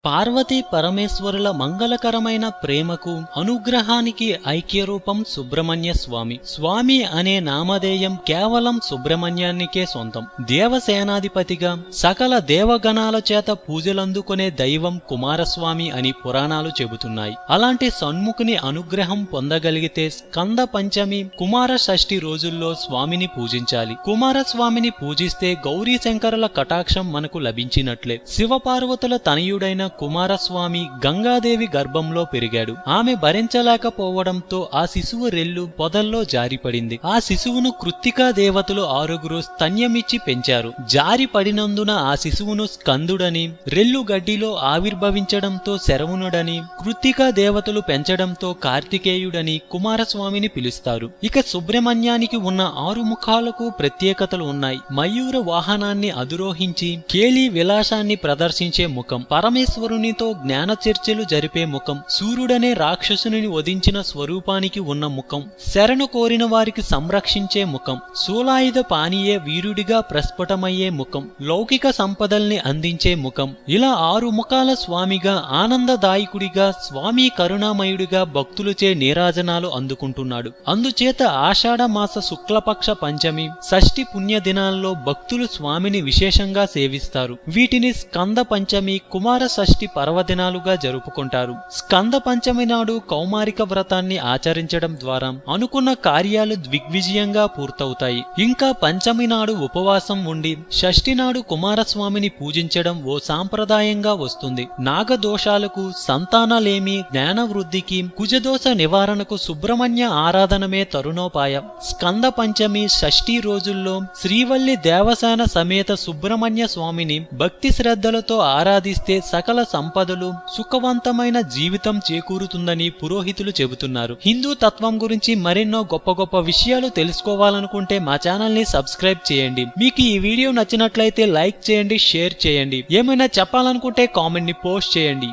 పార్వతీ పరమేశ్వరుల మంగళకరమైన ప్రేమకు అనుగ్రహానికి ఐక్యరూపం సుబ్రహ్మణ్య స్వామి. స్వామి అనే నామధేయం కేవలం సుబ్రహ్మణ్యానికే సొంతం. దేవసేనాధిపతిగా సకల దేవగణాల చేత పూజలందుకునే దైవం కుమారస్వామి అని పురాణాలు చెబుతున్నాయి. అలాంటి సన్ముఖుని అనుగ్రహం పొందగలిగితే స్కంద పంచమి కుమార షష్ఠి రోజుల్లో స్వామిని పూజించాలి. కుమారస్వామిని పూజిస్తే గౌరీ శంకరుల కటాక్షం మనకు లభించినట్లే. శివపార్వతుల తనయుడైన కుమారస్వామి గంగాదేవి గర్భంలో పెరిగాడు. ఆమె భరించలేకపోవడంతో ఆ శిశువు రెల్లు పొదల్లో జారిపడింది. ఆ శిశువును కృత్తికా దేవతలు 6 స్తన్యమిచ్చి పెంచారు. జారిపడినందున ఆ శిశువును స్కందుడని, రెల్లు గడ్డిలో ఆవిర్భవించడంతో శరవణుడని, కృత్తికా దేవతలు పెంచడంతో కార్తికేయుడని కుమారస్వామిని పిలుస్తారు. ఇక సుబ్రహ్మణ్యానికి ఉన్న 6 ముఖాలకు ప్రత్యేకతలు ఉన్నాయి. మయూర వాహనాన్ని అధిరోహించి కేళీ విలాసాన్ని ప్రదర్శించే ముఖం, పరమేశ్వరునితో జ్ఞాన చర్చలు జరిపే ముఖం, సూర్యుడనే రాక్షసుని వధించిన స్వరూపానికి ఉన్న ముఖం, శరణు కోరిన వారికి సంరక్షించే ముఖం, శూలాయుధ పానీయే వీరుడిగా ప్రస్ఫుటమయ్యే ముఖం, లౌకిక సంపదల్ని అందించే ముఖం. ఇలా 6 ముఖాల స్వామిగా, ఆనందదాయకుడిగా, స్వామి కరుణామయుడిగా భక్తులచే నీరాజనాలు అందుకుంటున్నాడు. అందుచేత ఆషాఢ మాస శుక్లపక్ష పంచమి, షష్ఠి పుణ్య దినాల్లో భక్తులు స్వామిని విశేషంగా సేవిస్తారు. వీటిని స్కంద పంచమి, కుమార షష్ఠి పర్వదినాలుగా జరుపుకుంటారు. స్కంద పంచమి నాడు కౌమారిక వ్రతాన్ని ఆచరించడం ద్వారా అనుకున్న కార్యాలు దిగ్విజయంగా పూర్తవుతాయి. ఇంకా పంచమి నాడు ఉపవాసం ఉండి షష్ఠి నాడు కుమారస్వామిని పూజించడం ఓ సాంప్రదాయంగా వస్తుంది. నాగదోషాలకు, సంతానలేమి, జ్ఞాన వృద్ధికి, కుజదోష నివారణకు సుబ్రహ్మణ్య ఆరాధనమే తరుణోపాయం. స్కంద పంచమి, షష్ఠి రోజుల్లో శ్రీవల్లి దేవసేన సమేత సుబ్రహ్మణ్య స్వామిని భక్తి శ్రద్ధలతో ఆరాధిస్తే సకల సంపదలు, సుఖవంతమైన జీవితం చేకూరుతుందని పురోహితులు చెబుతున్నారు. హిందూ తత్వం గురించి మరెన్నో గొప్ప గొప్ప విషయాలు తెలుసుకోవాలనుకుంటే మా ఛానల్ ని సబ్స్క్రైబ్ చేయండి. మీకు ఈ వీడియో నచ్చినట్లయితే లైక్ చేయండి, షేర్ చేయండి. ఏమైనా చెప్పాలనుకుంటే కామెంట్ ని పోస్ట్ చేయండి.